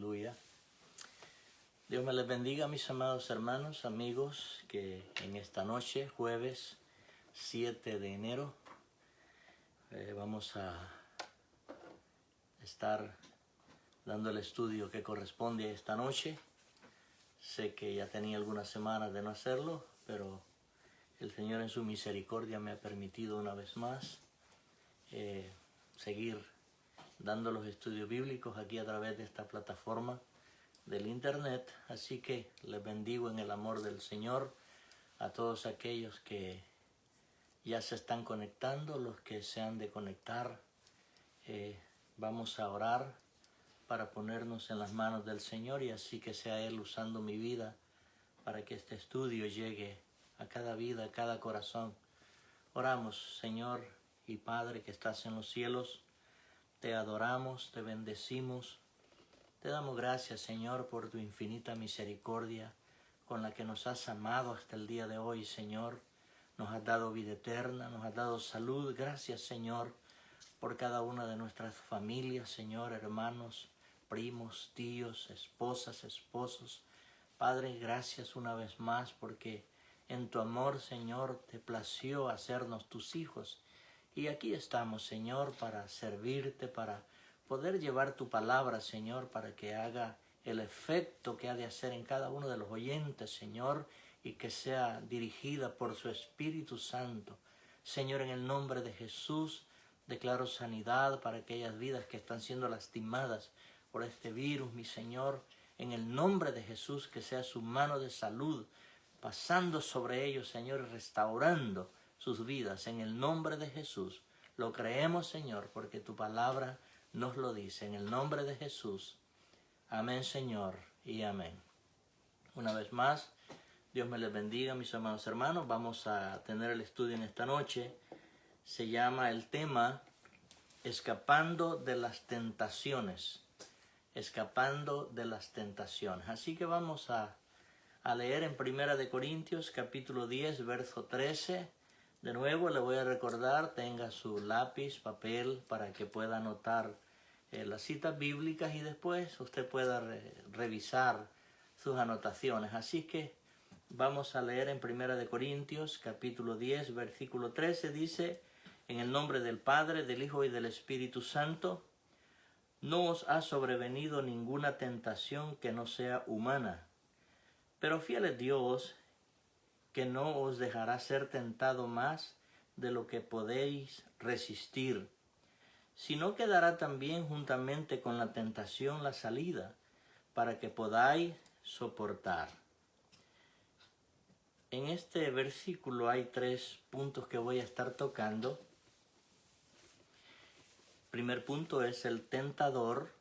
Aleluya. Dios me les bendiga, mis amados hermanos, amigos, que en esta noche, jueves 7 de enero, vamos a estar dando el estudio que corresponde a esta noche. Sé que ya tenía algunas semanas de no hacerlo, pero el Señor en su misericordia me ha permitido una vez más seguir dando los estudios bíblicos aquí a través de esta plataforma del internet. Así que les bendigo en el amor del Señor a todos aquellos que ya se están conectando, los que se han de conectar. Vamos a orar para ponernos en las manos del Señor y así que sea Él usando mi vida para que este estudio llegue a cada vida, a cada corazón. Oramos, Señor y Padre que estás en los cielos, te adoramos, te bendecimos, te damos gracias, Señor, por tu infinita misericordia con la que nos has amado hasta el día de hoy, Señor. Nos has dado vida eterna, nos has dado salud. Gracias, Señor, por cada una de nuestras familias, Señor, hermanos, primos, tíos, esposas, esposos. Padre, gracias una vez más porque en tu amor, Señor, te plació hacernos tus hijos. Y aquí estamos, Señor, para servirte, para poder llevar tu palabra, Señor, para que haga el efecto que ha de hacer en cada uno de los oyentes, Señor, y que sea dirigida por su Espíritu Santo. Señor, en el nombre de Jesús, declaro sanidad para aquellas vidas que están siendo lastimadas por este virus, mi Señor. En el nombre de Jesús, que sea su mano de salud pasando sobre ellos, Señor, y restaurando sus vidas. En el nombre de Jesús, lo creemos, Señor, porque tu palabra nos lo dice. En el nombre de Jesús. Amén, Señor, y amén. Una vez más, Dios me les bendiga, mis amados hermanos. Vamos a tener el estudio en esta noche. Se llama el tema Escapando de las tentaciones. Escapando de las tentaciones. Así que vamos a leer en 1 Corintios capítulo 10, verso 13. De nuevo le voy a recordar, tenga su lápiz, papel, para que pueda anotar las citas bíblicas y después usted pueda revisar sus anotaciones. Así que vamos a leer en 1 Corintios capítulo 10, versículo 13. Dice, en el nombre del Padre, del Hijo y del Espíritu Santo, no os ha sobrevenido ninguna tentación que no sea humana, pero fiel es Dios, que no os dejará ser tentado más de lo que podéis resistir, sino que dará también juntamente con la tentación la salida, para que podáis soportar. En este versículo hay 3 puntos que voy a estar tocando. El primer punto es el tentador,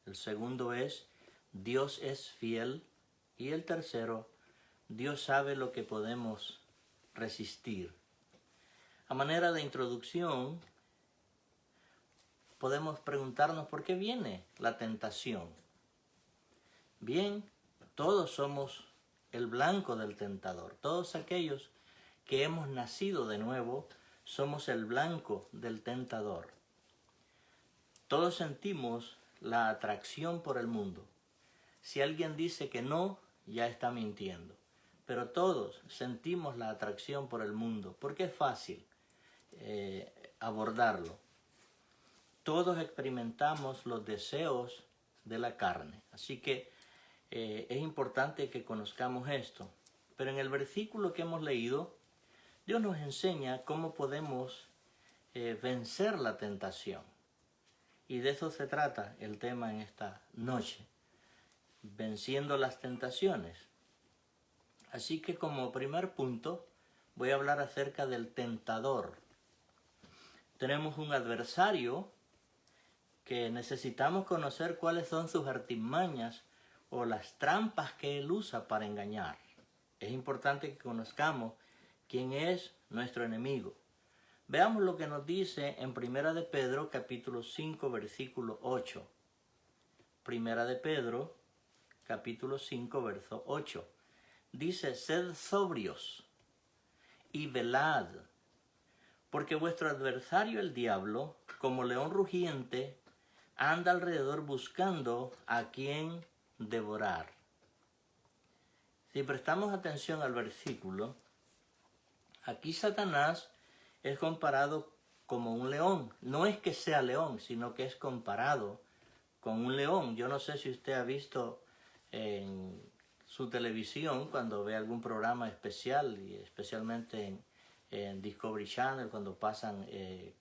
el segundo es Dios es fiel y el tercero, Dios sabe lo que podemos resistir. A manera de introducción, podemos preguntarnos por qué viene la tentación. Bien, todos somos el blanco del tentador. Todos aquellos que hemos nacido de nuevo somos el blanco del tentador. Todos sentimos la atracción por el mundo. Si alguien dice que no, ya está mintiendo. Pero todos sentimos la atracción por el mundo, porque es fácil abordarlo. Todos experimentamos los deseos de la carne. Así que es importante que conozcamos esto. Pero en el versículo que hemos leído, Dios nos enseña cómo podemos vencer la tentación. Y de eso se trata el tema en esta noche. Venciendo las tentaciones. Así que como primer punto voy a hablar acerca del tentador. Tenemos un adversario que necesitamos conocer cuáles son sus artimañas o las trampas que él usa para engañar. Es importante que conozcamos quién es nuestro enemigo. Veamos lo que nos dice en 1 Pedro capítulo 5 versículo 8. 1 Pedro capítulo 5 verso 8. Dice, sed sobrios y velad, porque vuestro adversario el diablo, como león rugiente, anda alrededor buscando a quien devorar. Si prestamos atención al versículo, aquí Satanás es comparado como un león. No es que sea león, sino que es comparado con un león. Yo no sé si usted ha visto en su televisión cuando ve algún programa especial, y especialmente en Discovery Channel, cuando pasan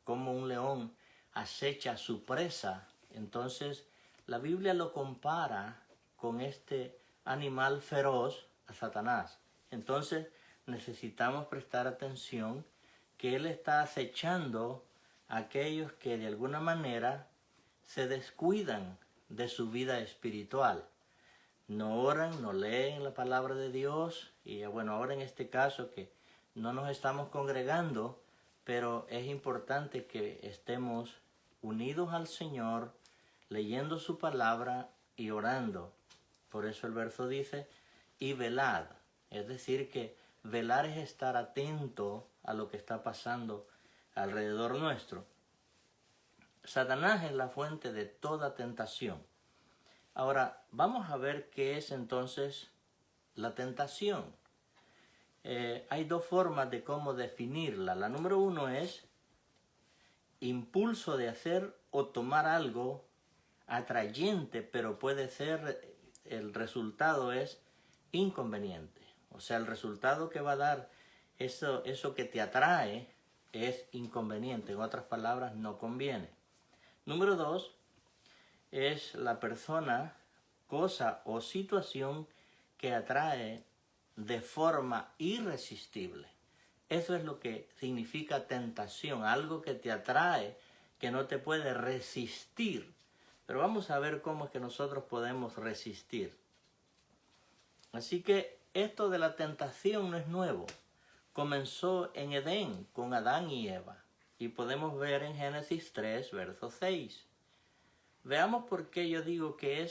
cómo un león acecha a su presa. Entonces la Biblia lo compara con este animal feroz, a Satanás. Entonces necesitamos prestar atención que él está acechando a aquellos que de alguna manera se descuidan de su vida espiritual. No oran, no leen la palabra de Dios. Y bueno, ahora en este caso que no nos estamos congregando, pero es importante que estemos unidos al Señor, leyendo su palabra y orando. Por eso el verso dice, y velad. Es decir, que velar es estar atento a lo que está pasando alrededor nuestro. Satanás es la fuente de toda tentación. Ahora, vamos a ver qué es entonces la tentación. Hay dos formas de cómo definirla. La número uno es impulso de hacer o tomar algo atrayente, pero puede ser, el resultado es inconveniente. O sea, el resultado que va a dar eso que te atrae es inconveniente. En otras palabras, no conviene. Número dos es la persona, cosa o situación que atrae de forma irresistible. Eso es lo que significa tentación, algo que te atrae, que no te puede resistir. Pero vamos a ver cómo es que nosotros podemos resistir. Así que esto de la tentación no es nuevo. Comenzó en Edén con Adán y Eva. Y podemos ver en Génesis 3, verso 6. Veamos por qué yo digo que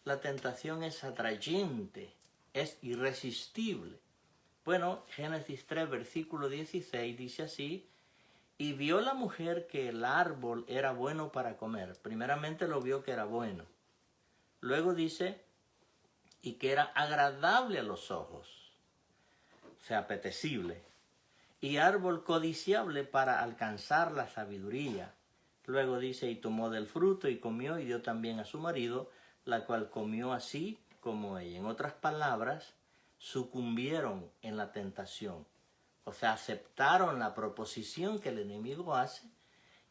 la tentación es atrayente, es irresistible. Bueno, Génesis 3, versículo 16 dice así, y vio la mujer que el árbol era bueno para comer. Primeramente lo vio que era bueno. Luego dice, y que era agradable a los ojos, o sea, apetecible, y árbol codiciable para alcanzar la sabiduría. Luego dice, y tomó del fruto y comió y dio también a su marido, la cual comió así como ella. En otras palabras, sucumbieron en la tentación. O sea, aceptaron la proposición que el enemigo hace,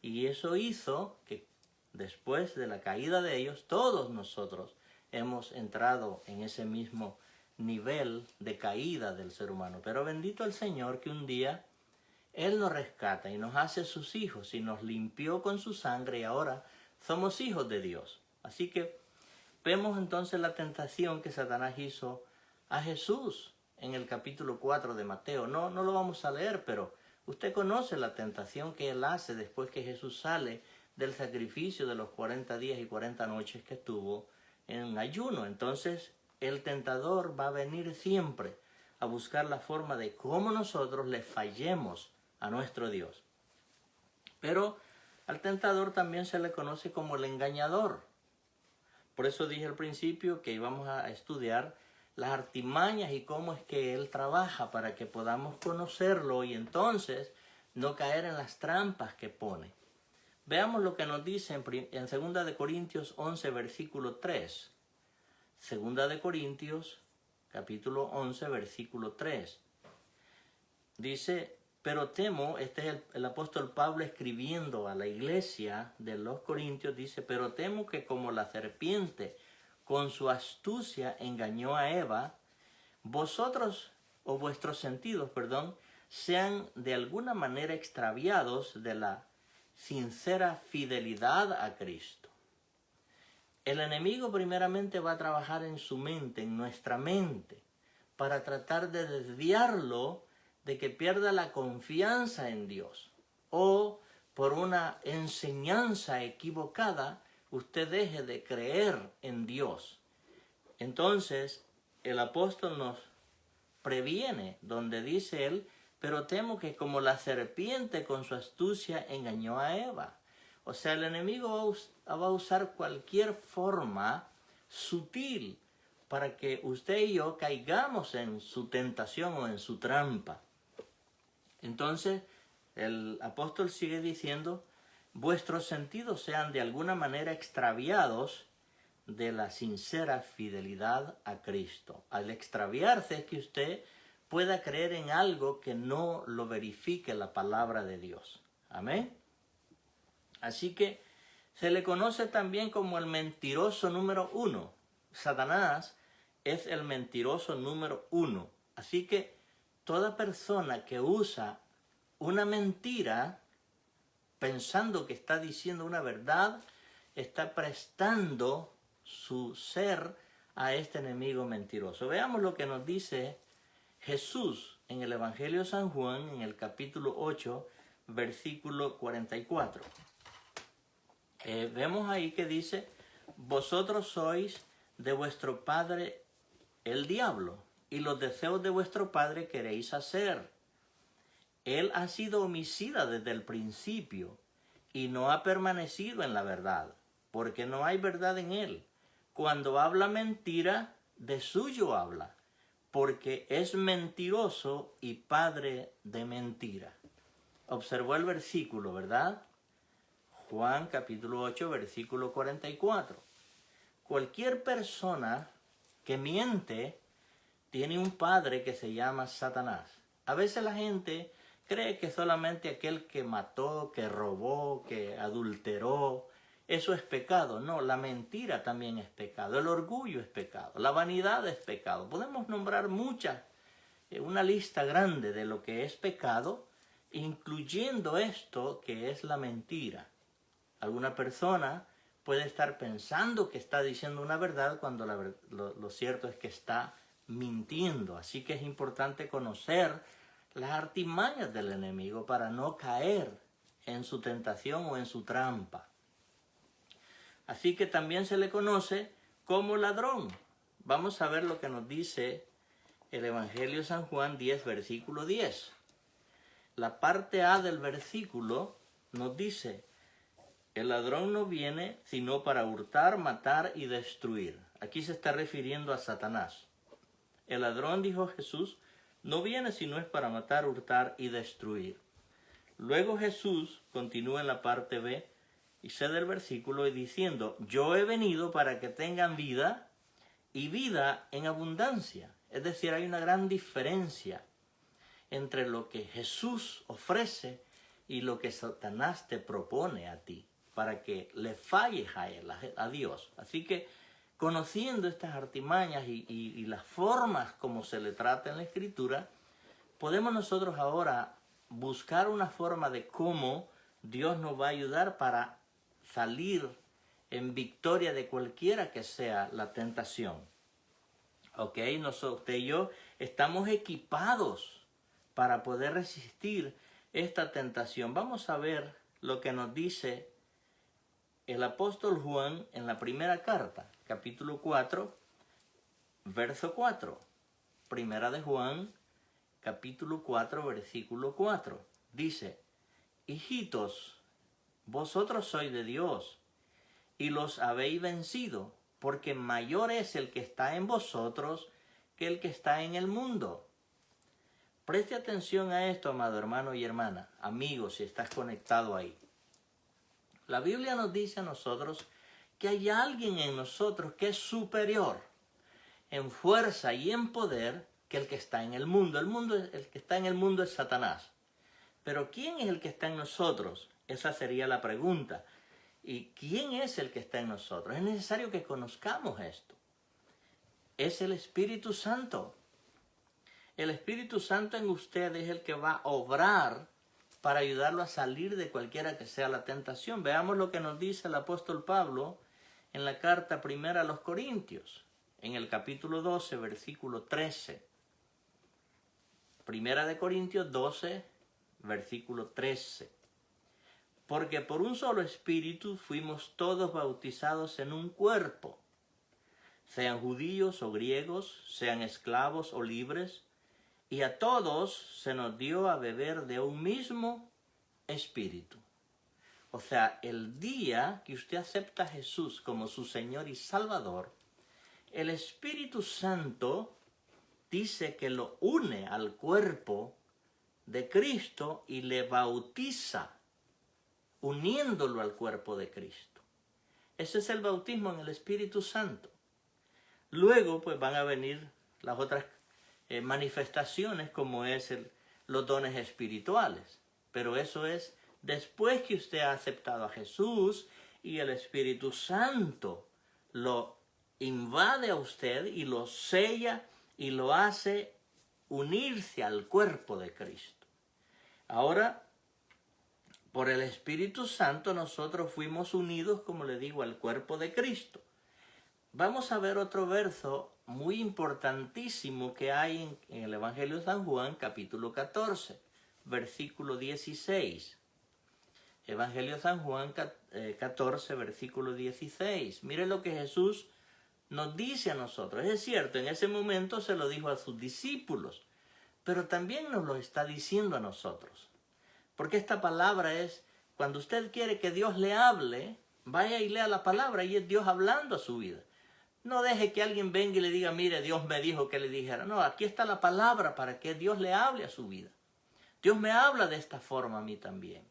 y eso hizo que después de la caída de ellos, todos nosotros hemos entrado en ese mismo nivel de caída del ser humano. Pero bendito el Señor que un día Él nos rescata y nos hace sus hijos y nos limpió con su sangre y ahora somos hijos de Dios. Así que vemos entonces la tentación que Satanás hizo a Jesús en el capítulo 4 de Mateo. No lo vamos a leer, pero usted conoce la tentación que él hace después que Jesús sale del sacrificio de los 40 días y 40 noches que estuvo en ayuno. Entonces el tentador va a venir siempre a buscar la forma de cómo nosotros le fallemos a nuestro Dios. Pero al tentador también se le conoce como el engañador. Por eso dije al principio que íbamos a estudiar las artimañas y cómo es que él trabaja para que podamos conocerlo y entonces no caer en las trampas que pone. Veamos lo que nos dice en 2 de Corintios 11, versículo 3. 2 de Corintios, capítulo 11, versículo 3. Dice, pero temo, este es el apóstol Pablo escribiendo a la iglesia de los Corintios, dice, pero temo que como la serpiente con su astucia engañó a Eva, vosotros o vuestros sentidos, sean de alguna manera extraviados de la sincera fidelidad a Cristo. El enemigo primeramente va a trabajar en su mente, en nuestra mente, para tratar de desviarlo de que pierda la confianza en Dios. O por una enseñanza equivocada, usted deje de creer en Dios. Entonces, el apóstol nos previene, donde dice él, pero temo que como la serpiente con su astucia engañó a Eva. O sea, el enemigo va a usar cualquier forma sutil para que usted y yo caigamos en su tentación o en su trampa. Entonces, el apóstol sigue diciendo, vuestros sentidos sean de alguna manera extraviados de la sincera fidelidad a Cristo. Al extraviarse es que usted pueda creer en algo que no lo verifique la palabra de Dios. Amén. Así que se le conoce también como el mentiroso número 1. Satanás es el mentiroso número 1. Así que toda persona que usa una mentira pensando que está diciendo una verdad, está prestando su ser a este enemigo mentiroso. Veamos lo que nos dice Jesús en el Evangelio de San Juan, en el capítulo 8, versículo 44. Vemos ahí que dice, vosotros sois de vuestro padre el diablo, y los deseos de vuestro padre queréis hacer. Él ha sido homicida desde el principio, y no ha permanecido en la verdad, porque no hay verdad en él. Cuando habla mentira, de suyo habla, porque es mentiroso y padre de mentira. Observó el versículo, ¿verdad? Juan capítulo 8, versículo 44. Cualquier persona que miente tiene un padre que se llama Satanás. A veces la gente cree que solamente aquel que mató, que robó, que adulteró, eso es pecado. No, la mentira también es pecado, el orgullo es pecado, la vanidad es pecado. Podemos nombrar una lista grande de lo que es pecado, incluyendo esto que es la mentira. Alguna persona puede estar pensando que está diciendo una verdad cuando lo cierto es que está mintiendo. Así que es importante conocer las artimañas del enemigo para no caer en su tentación o en su trampa. Así que también se le conoce como ladrón. Vamos a ver lo que nos dice el Evangelio de San Juan 10, versículo 10. La parte A del versículo nos dice, el ladrón no viene sino para hurtar, matar y destruir. Aquí se está refiriendo a Satanás. El ladrón, dijo Jesús, no viene sino es para matar, hurtar y destruir. Luego Jesús continúa en la parte B y cede el versículo diciendo, yo he venido para que tengan vida y vida en abundancia. Es decir, hay una gran diferencia entre lo que Jesús ofrece y lo que Satanás te propone a ti, para que le falles a él, a Dios. Así que, conociendo estas artimañas y las formas como se le trata en la Escritura, podemos nosotros ahora buscar una forma de cómo Dios nos va a ayudar para salir en victoria de cualquiera que sea la tentación. ¿Ok? Usted y yo estamos equipados para poder resistir esta tentación. Vamos a ver lo que nos dice el apóstol Juan en la primera carta, capítulo 4, verso 4. Primera de Juan, capítulo 4, versículo 4. Dice, hijitos, vosotros sois de Dios y los habéis vencido, porque mayor es el que está en vosotros que el que está en el mundo. Preste atención a esto, amado hermano y hermana, amigo, si estás conectado ahí. La Biblia nos dice a nosotros que hay alguien en nosotros que es superior en fuerza y en poder que el que está en el mundo. El que está en el mundo es Satanás. Pero ¿quién es el que está en nosotros? Esa sería la pregunta. ¿Y quién es el que está en nosotros? Es necesario que conozcamos esto. Es el Espíritu Santo. El Espíritu Santo en usted es el que va a obrar para ayudarlo a salir de cualquiera que sea la tentación. Veamos lo que nos dice el apóstol Pablo en la carta primera a los Corintios, en el capítulo 12, versículo 13. Primera de Corintios 12, versículo 13. Porque por un solo espíritu fuimos todos bautizados en un cuerpo, sean judíos o griegos, sean esclavos o libres, y a todos se nos dio a beber de un mismo espíritu. O sea, el día que usted acepta a Jesús como su Señor y Salvador, el Espíritu Santo dice que lo une al cuerpo de Cristo y le bautiza, uniéndolo al cuerpo de Cristo. Ese es el bautismo en el Espíritu Santo. Luego, pues van a venir las otras manifestaciones, como es los dones espirituales. Pero eso es después que usted ha aceptado a Jesús y el Espíritu Santo lo invade a usted y lo sella y lo hace unirse al cuerpo de Cristo. Ahora, por el Espíritu Santo nosotros fuimos unidos, como le digo, al cuerpo de Cristo. Vamos a ver otro verso muy importantísimo que hay en el Evangelio de San Juan, capítulo 14, versículo 16. Evangelio de San Juan 14, versículo 16. Mire lo que Jesús nos dice a nosotros. Es cierto, en ese momento se lo dijo a sus discípulos, pero también nos lo está diciendo a nosotros. Porque esta palabra es, cuando usted quiere que Dios le hable, vaya y lea la palabra y es Dios hablando a su vida. No deje que alguien venga y le diga, mire, Dios me dijo que le dijera. No, aquí está la palabra para que Dios le hable a su vida. Dios me habla de esta forma a mí también.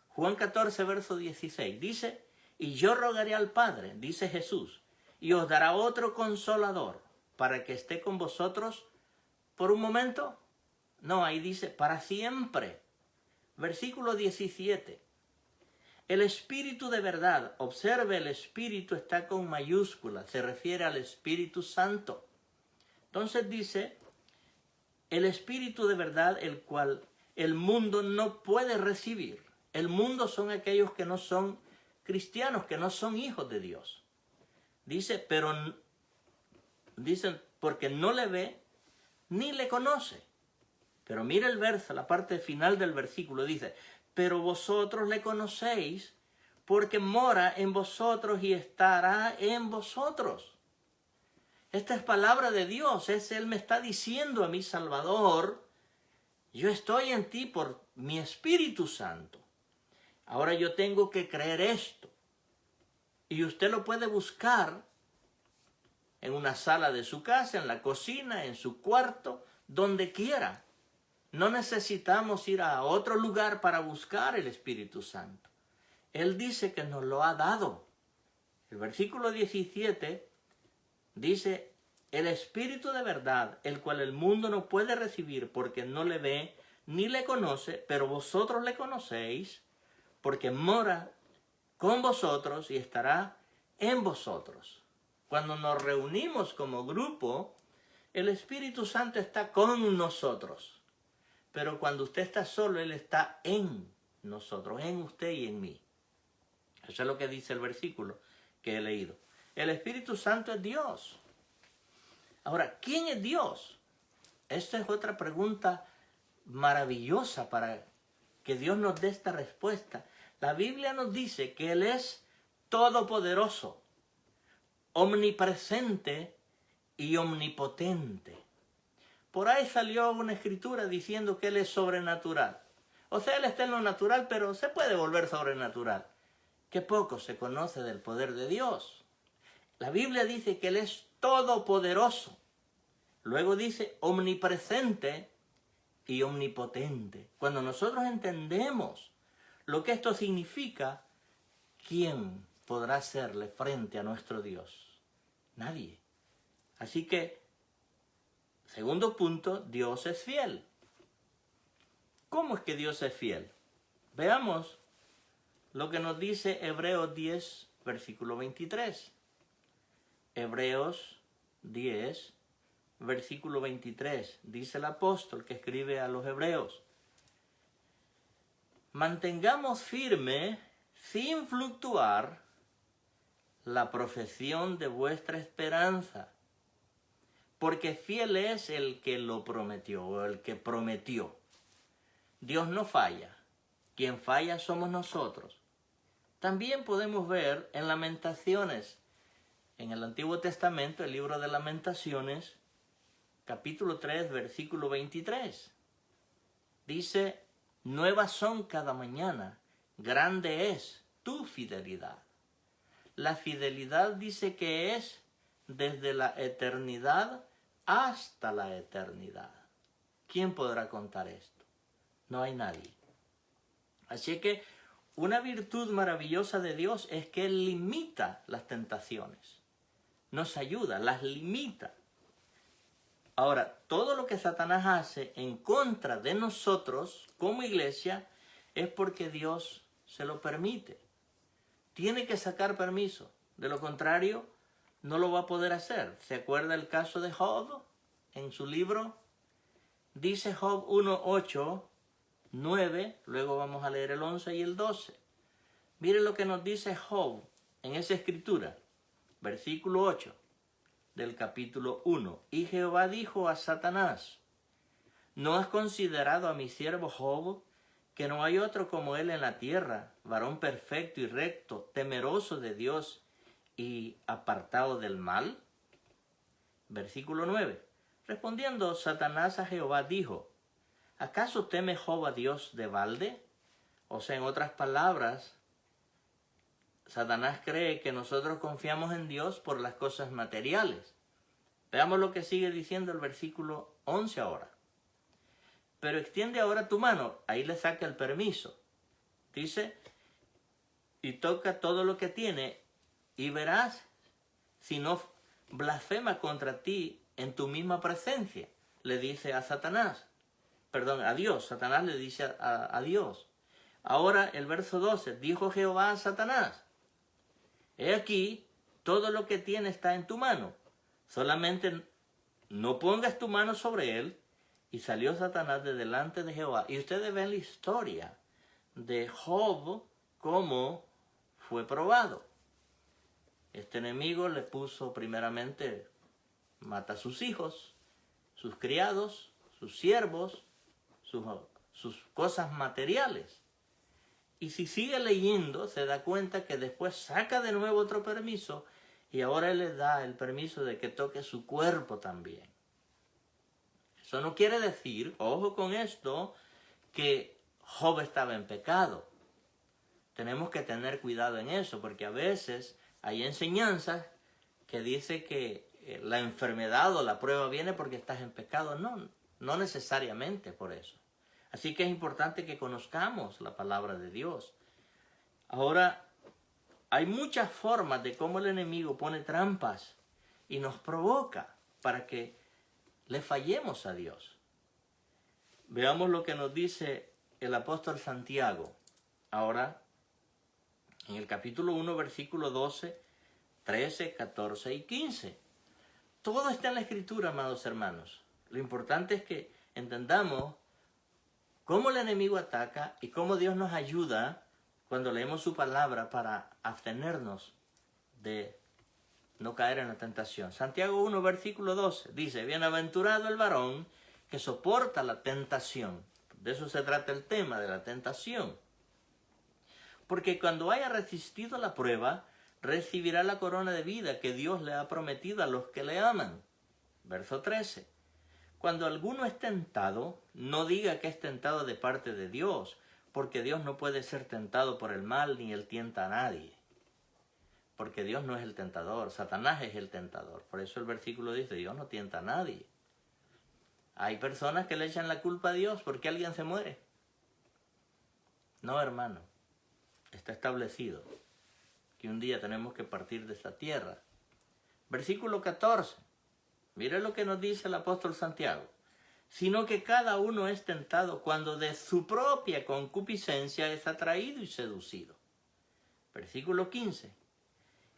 Juan 14, verso 16, dice, y yo rogaré al Padre, dice Jesús, y os dará otro consolador para que esté con vosotros por un momento. No, ahí dice, para siempre. Versículo 17. El Espíritu de verdad, observe, el Espíritu está con mayúscula, se refiere al Espíritu Santo. Entonces dice, el Espíritu de verdad, el cual el mundo no puede recibir. El mundo son aquellos que no son cristianos, que no son hijos de Dios. Dice, dicen, porque no le ve ni le conoce. Pero mira el verso, la parte final del versículo dice, pero vosotros le conocéis porque mora en vosotros y estará en vosotros. Esta es palabra de Dios, Él me está diciendo a mi Salvador, yo estoy en ti por mi Espíritu Santo. Ahora yo tengo que creer esto. Y usted lo puede buscar en una sala de su casa, en la cocina, en su cuarto, donde quiera. No necesitamos ir a otro lugar para buscar el Espíritu Santo. Él dice que nos lo ha dado. El versículo 17 dice, el Espíritu de verdad, el cual el mundo no puede recibir porque no le ve ni le conoce, pero vosotros le conocéis porque mora con vosotros y estará en vosotros. Cuando nos reunimos como grupo, el Espíritu Santo está con nosotros. Pero cuando usted está solo, Él está en nosotros, en usted y en mí. Eso es lo que dice el versículo que he leído. El Espíritu Santo es Dios. Ahora, ¿quién es Dios? Esta es otra pregunta maravillosa para que Dios nos dé esta respuesta. La Biblia nos dice que Él es todopoderoso, omnipresente y omnipotente. Por ahí salió una escritura diciendo que Él es sobrenatural. O sea, Él está en lo natural, pero se puede volver sobrenatural. Qué poco se conoce del poder de Dios. La Biblia dice que Él es todopoderoso. Luego dice omnipresente y omnipotente. Cuando nosotros entendemos lo que esto significa, ¿quién podrá hacerle frente a nuestro Dios? Nadie. Así que, segundo punto, Dios es fiel. ¿Cómo es que Dios es fiel? Veamos lo que nos dice Hebreos 10, versículo 23. Hebreos 10, versículo 23. Dice el apóstol que escribe a los hebreos. Mantengamos firme, sin fluctuar, la profesión de vuestra esperanza, porque fiel es el que lo prometió, o el que prometió. Dios no falla, quien falla somos nosotros. También podemos ver en Lamentaciones, en el Antiguo Testamento, el libro de Lamentaciones, capítulo 3, versículo 23. Dice, nuevas son cada mañana, grande es tu fidelidad. La fidelidad dice que es desde la eternidad hasta la eternidad. ¿Quién podrá contar esto? No hay nadie. Así que una virtud maravillosa de Dios es que Él limita las tentaciones. Nos ayuda, las limita. Ahora, todo lo que Satanás hace en contra de nosotros como iglesia es porque Dios se lo permite. Tiene que sacar permiso. De lo contrario, no lo va a poder hacer. ¿Se acuerda el caso de Job en su libro? Dice Job 1:8, 9, luego vamos a leer el 11 y el 12. Mire lo que nos dice Job en esa escritura, versículo 8 del capítulo 1. Y Jehová dijo a Satanás: ¿no has considerado a mi siervo Job, que no hay otro como él en la tierra, varón perfecto y recto, temeroso de Dios y apartado del mal? Versículo 9. Respondiendo Satanás a Jehová dijo: ¿acaso teme Job a Dios de balde? O sea, en otras palabras, Satanás cree que nosotros confiamos en Dios por las cosas materiales. Veamos lo que sigue diciendo el versículo 11 ahora. Pero extiende ahora tu mano, ahí le saca el permiso. Dice, y toca todo lo que tiene, y verás si no blasfema contra ti en tu misma presencia, le dice a Satanás. Perdón, a Dios. Satanás le dice a Dios. Ahora el verso 12, dijo Jehová a Satanás: he aquí, todo lo que tiene está en tu mano, solamente no pongas tu mano sobre él. Y salió Satanás de delante de Jehová. Y ustedes ven la historia de Job, cómo fue probado. Este enemigo le puso primeramente, mata a sus hijos, sus criados, sus siervos, sus cosas materiales. Y si sigue leyendo, se da cuenta que después saca de nuevo otro permiso y ahora él le da el permiso de que toque su cuerpo también. Eso no quiere decir, ojo con esto, que Job estaba en pecado. Tenemos que tener cuidado en eso, porque a veces hay enseñanzas que dice que la enfermedad o la prueba viene porque estás en pecado. No necesariamente por eso. Así que es importante que conozcamos la palabra de Dios. Ahora, hay muchas formas de cómo el enemigo pone trampas y nos provoca para que le fallemos a Dios. Veamos lo que nos dice el apóstol Santiago. Ahora, en el capítulo 1, versículo 12, 13, 14 y 15. Todo está en la Escritura, amados hermanos. Lo importante es que entendamos cómo el enemigo ataca y cómo Dios nos ayuda cuando leemos su palabra para abstenernos de no caer en la tentación. Santiago 1, versículo 12, dice: bienaventurado el varón que soporta la tentación. De eso se trata el tema, de la tentación. Porque cuando haya resistido la prueba, recibirá la corona de vida que Dios le ha prometido a los que le aman. Verso 13. Cuando alguno es tentado, no diga que es tentado de parte de Dios, porque Dios no puede ser tentado por el mal, ni él tienta a nadie. Porque Dios no es el tentador, Satanás es el tentador. Por eso el versículo dice: Dios no tienta a nadie. Hay personas que le echan la culpa a Dios porque alguien se muere. No, hermano. Está establecido que un día tenemos que partir de esta tierra. Versículo 14. Mire lo que nos dice el apóstol Santiago. Sino que cada uno es tentado cuando de su propia concupiscencia es atraído y seducido. Versículo 15.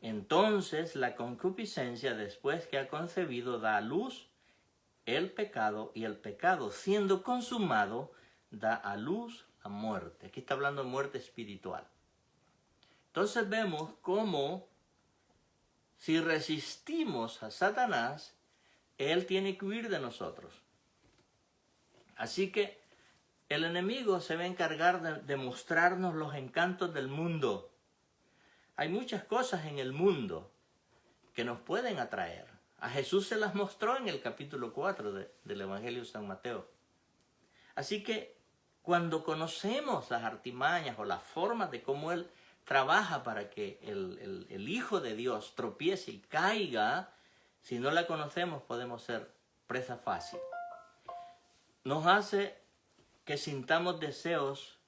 Entonces la concupiscencia, después que ha concebido, da a luz el pecado, y el pecado, siendo consumado, da a luz la muerte. Aquí está hablando de muerte espiritual. Entonces vemos cómo si resistimos a Satanás, él tiene que huir de nosotros. Así que el enemigo se va a encargar de mostrarnos los encantos del mundo. Hay muchas cosas en el mundo que nos pueden atraer. A Jesús se las mostró en el capítulo 4 del Evangelio de San Mateo. Así que cuando conocemos las artimañas o las formas de cómo Él trabaja para que el Hijo de Dios tropiece y caiga, si no la conocemos podemos ser presa fácil. Nos hace que sintamos deseos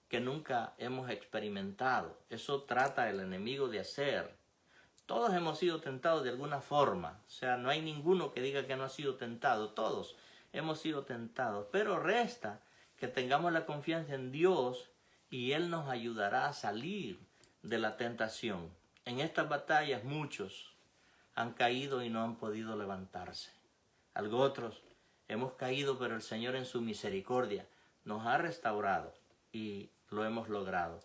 que nunca hemos experimentado. Eso trata el enemigo de hacer. Todos hemos sido tentados de alguna forma. O sea, no hay ninguno que diga que no ha sido tentado. Todos hemos sido tentados. Pero resta que tengamos la confianza en Dios y Él nos ayudará a salir de la tentación. En estas batallas muchos han caído y no han podido levantarse. Algo otros hemos caído, pero el Señor en su misericordia nos ha restaurado y lo hemos logrado.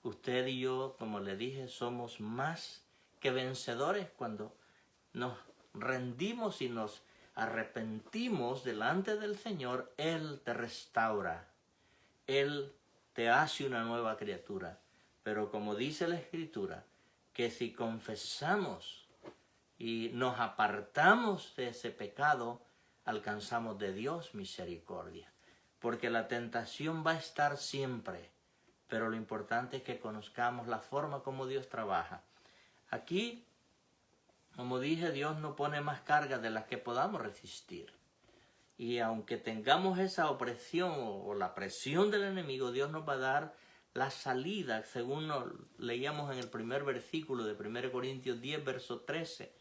Usted y yo, como le dije, somos más que vencedores cuando nos rendimos y nos arrepentimos delante del Señor. Él te restaura, Él te hace una nueva criatura. Pero como dice la Escritura, que si confesamos y nos apartamos de ese pecado, alcanzamos de Dios misericordia. Porque la tentación va a estar siempre, pero lo importante es que conozcamos la forma como Dios trabaja. Aquí, como dije, Dios no pone más cargas de las que podamos resistir. Y aunque tengamos esa opresión o la presión del enemigo, Dios nos va a dar la salida, según nos leíamos en el primer versículo de 1 Corintios 10, verso 13.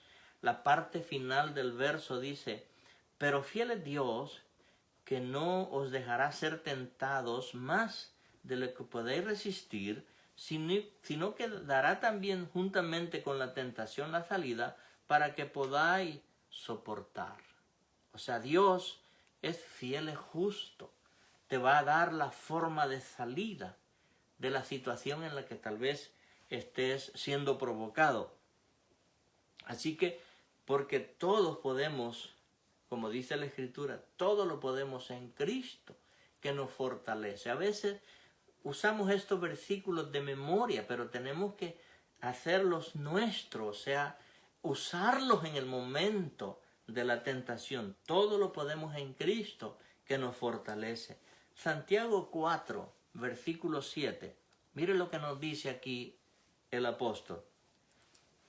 La parte final del verso dice: pero fiel es Dios, que no os dejará ser tentados más de lo que podéis resistir, sino que dará también juntamente con la tentación la salida para que podáis soportar. O sea, Dios es fiel, es justo. Te va a dar la forma de salida de la situación en la que tal vez estés siendo provocado. Así que, porque todos podemos, como dice la Escritura, todo lo podemos en Cristo que nos fortalece. A veces usamos estos versículos de memoria, pero tenemos que hacerlos nuestros, o sea, usarlos en el momento de la tentación. Todo lo podemos en Cristo que nos fortalece. Santiago 4, versículo 7. Mire lo que nos dice aquí el apóstol.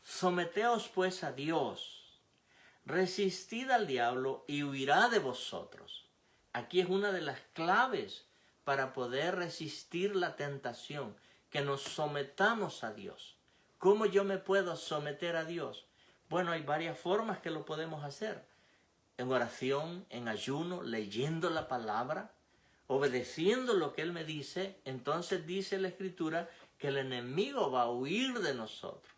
Someteos pues a Dios. Resistid al diablo y huirá de vosotros. Aquí es una de las claves para poder resistir la tentación, que nos sometamos a Dios. ¿Cómo yo me puedo someter a Dios? Bueno, hay varias formas que lo podemos hacer. En oración, en ayuno, leyendo la palabra, obedeciendo lo que Él me dice. Entonces dice la Escritura que el enemigo va a huir de nosotros.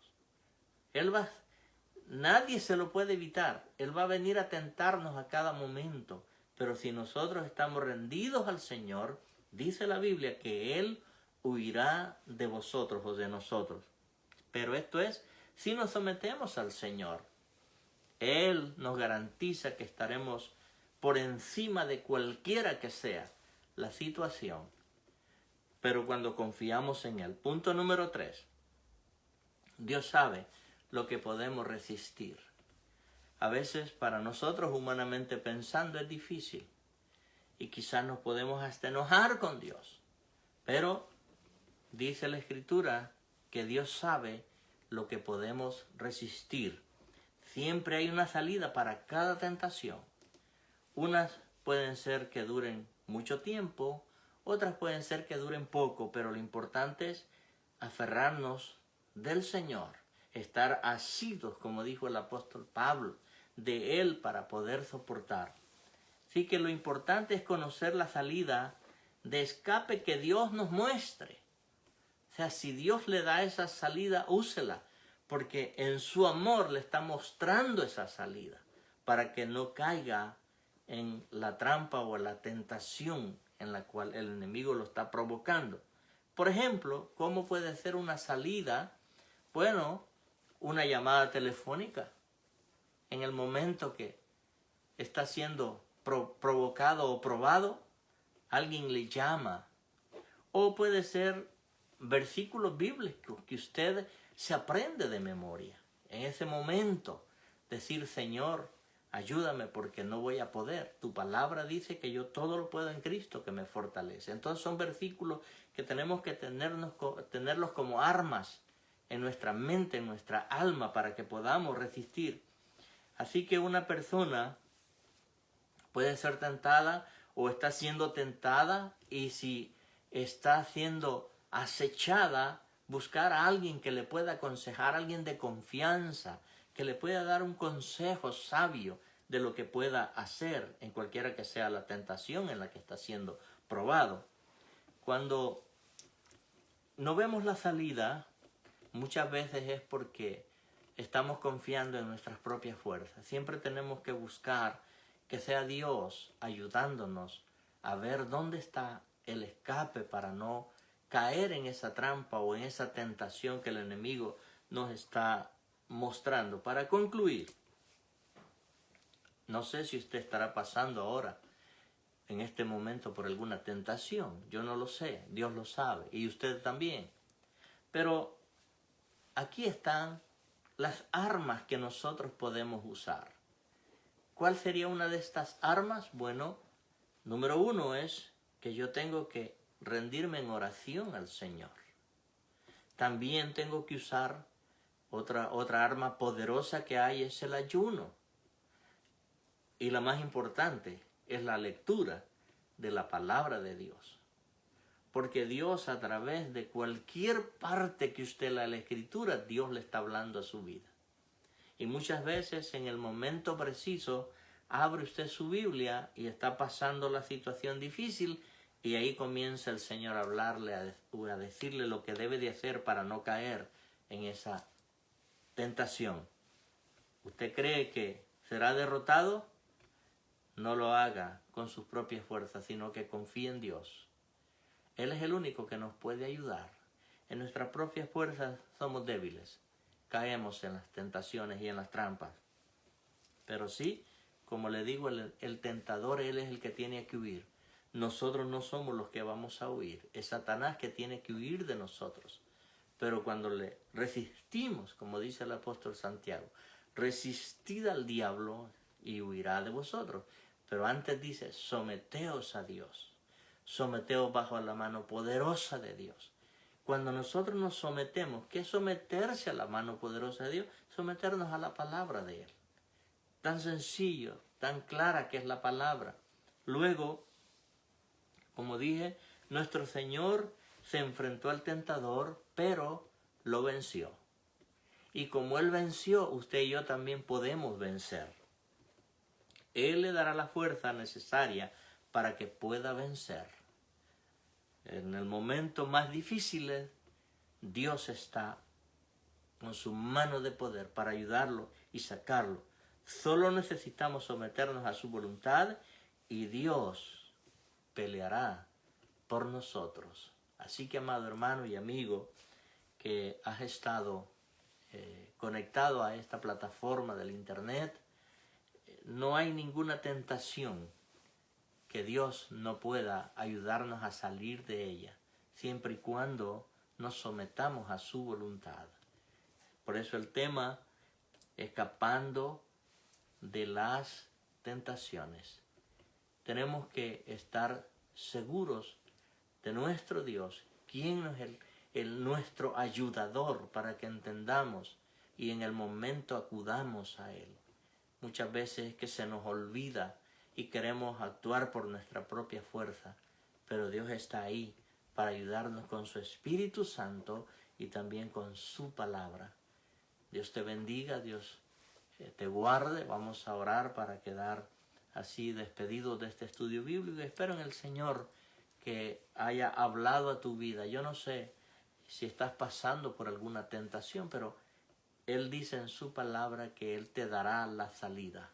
Nadie se lo puede evitar. Él va a venir a tentarnos a cada momento. Pero si nosotros estamos rendidos al Señor, dice la Biblia que Él huirá de vosotros o de nosotros. Pero esto es, si nos sometemos al Señor, Él nos garantiza que estaremos por encima de cualquiera que sea la situación. Pero cuando confiamos en Él. Punto número 3. Dios sabe lo que podemos resistir. A veces para nosotros, humanamente pensando, es difícil. Y quizás nos podemos hasta enojar con Dios. Pero dice la Escritura que Dios sabe lo que podemos resistir. Siempre hay una salida para cada tentación. Unas pueden ser que duren mucho tiempo, otras pueden ser que duren poco, pero lo importante es aferrarnos del Señor, estar asidos, como dijo el apóstol Pablo, de Él para poder soportar. Así que lo importante es conocer la salida de escape que Dios nos muestre. O sea, si Dios le da esa salida, úsela, porque en su amor le está mostrando esa salida para que no caiga en la trampa o en la tentación en la cual el enemigo lo está provocando. Por ejemplo, ¿cómo puede ser una salida? Bueno, una llamada telefónica en el momento que está siendo provocado o probado, alguien le llama. O puede ser versículos bíblicos que usted se aprende de memoria. En ese momento, decir: Señor, ayúdame porque no voy a poder. Tu palabra dice que yo todo lo puedo en Cristo que me fortalece. Entonces son versículos que tenemos que tenerlos como armas en nuestra mente, en nuestra alma, para que podamos resistir. Así que una persona puede ser tentada o está siendo tentada, y si está siendo acechada, buscar a alguien que le pueda aconsejar, alguien de confianza, que le pueda dar un consejo sabio de lo que pueda hacer en cualquiera que sea la tentación en la que está siendo probado. Cuando no vemos la salida, muchas veces es porque estamos confiando en nuestras propias fuerzas. Siempre tenemos que buscar que sea Dios ayudándonos a ver dónde está el escape para no caer en esa trampa o en esa tentación que el enemigo nos está mostrando. Para concluir, no sé si usted estará pasando ahora en este momento por alguna tentación. Yo no lo sé, Dios lo sabe y usted también. Pero aquí están las armas que nosotros podemos usar. ¿Cuál sería una de estas armas? Bueno, número 1 es que yo tengo que rendirme en oración al Señor. También tengo que usar otra arma poderosa que hay, es el ayuno. Y la más importante es la lectura de la palabra de Dios. Porque Dios, a través de cualquier parte que usted lea la Escritura, Dios le está hablando a su vida. Y muchas veces en el momento preciso abre usted su Biblia y está pasando la situación difícil, y ahí comienza el Señor a hablarle, a decirle lo que debe de hacer para no caer en esa tentación. ¿Usted cree que será derrotado? No lo haga con sus propias fuerzas, sino que confíe en Dios. Él es el único que nos puede ayudar. En nuestras propias fuerzas somos débiles. Caemos en las tentaciones y en las trampas. Pero sí, como le digo, el tentador, él es el que tiene que huir. Nosotros no somos los que vamos a huir. Es Satanás que tiene que huir de nosotros. Pero cuando le resistimos, como dice el apóstol Santiago, resistid al diablo y huirá de vosotros. Pero antes dice, someteos a Dios. Someteos bajo la mano poderosa de Dios. Cuando nosotros nos sometemos, ¿qué es someterse a la mano poderosa de Dios? Someternos a la palabra de Él. Tan sencillo, tan clara que es la palabra. Luego, como dije, nuestro Señor se enfrentó al tentador, pero lo venció. Y como Él venció, usted y yo también podemos vencer. Él le dará la fuerza necesaria para que pueda vencer. En el momento más difícil, Dios está con su mano de poder para ayudarlo y sacarlo. Solo necesitamos someternos a su voluntad y Dios peleará por nosotros. Así que, amado hermano y amigo que has estado conectado a esta plataforma del internet, no hay ninguna tentación que Dios no pueda ayudarnos a salir de ella, siempre y cuando nos sometamos a su voluntad. Por eso el tema, escapando de las tentaciones. Tenemos que estar seguros de nuestro Dios, quien es nuestro ayudador, para que entendamos y en el momento acudamos a Él. Muchas veces es que se nos olvida y queremos actuar por nuestra propia fuerza, pero Dios está ahí para ayudarnos con su Espíritu Santo y también con su palabra. Dios te bendiga, Dios te guarde. Vamos a orar para quedar así despedidos de este estudio bíblico. Espero en el Señor que haya hablado a tu vida. Yo no sé si estás pasando por alguna tentación, pero Él dice en su palabra que Él te dará la salida.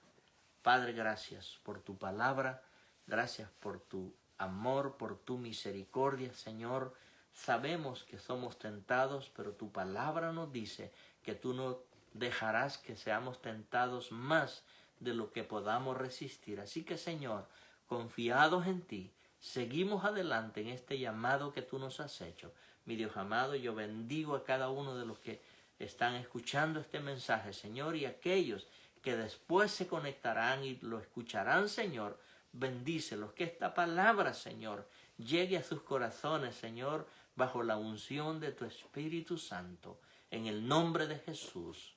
Padre, gracias por tu palabra, gracias por tu amor, por tu misericordia, Señor. Sabemos que somos tentados, pero tu palabra nos dice que tú no dejarás que seamos tentados más de lo que podamos resistir. Así que, Señor, confiados en ti, seguimos adelante en este llamado que tú nos has hecho. Mi Dios amado, yo bendigo a cada uno de los que están escuchando este mensaje, Señor, y aquellos que después se conectarán y lo escucharán, Señor, bendícelos, que esta palabra, Señor, llegue a sus corazones, Señor, bajo la unción de tu Espíritu Santo, en el nombre de Jesús.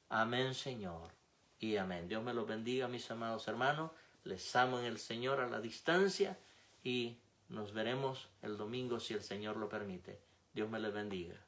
Amén, Señor, y amén. Dios me los bendiga, mis amados hermanos. Les amo en el Señor a la distancia y nos veremos el domingo si el Señor lo permite. Dios me les bendiga.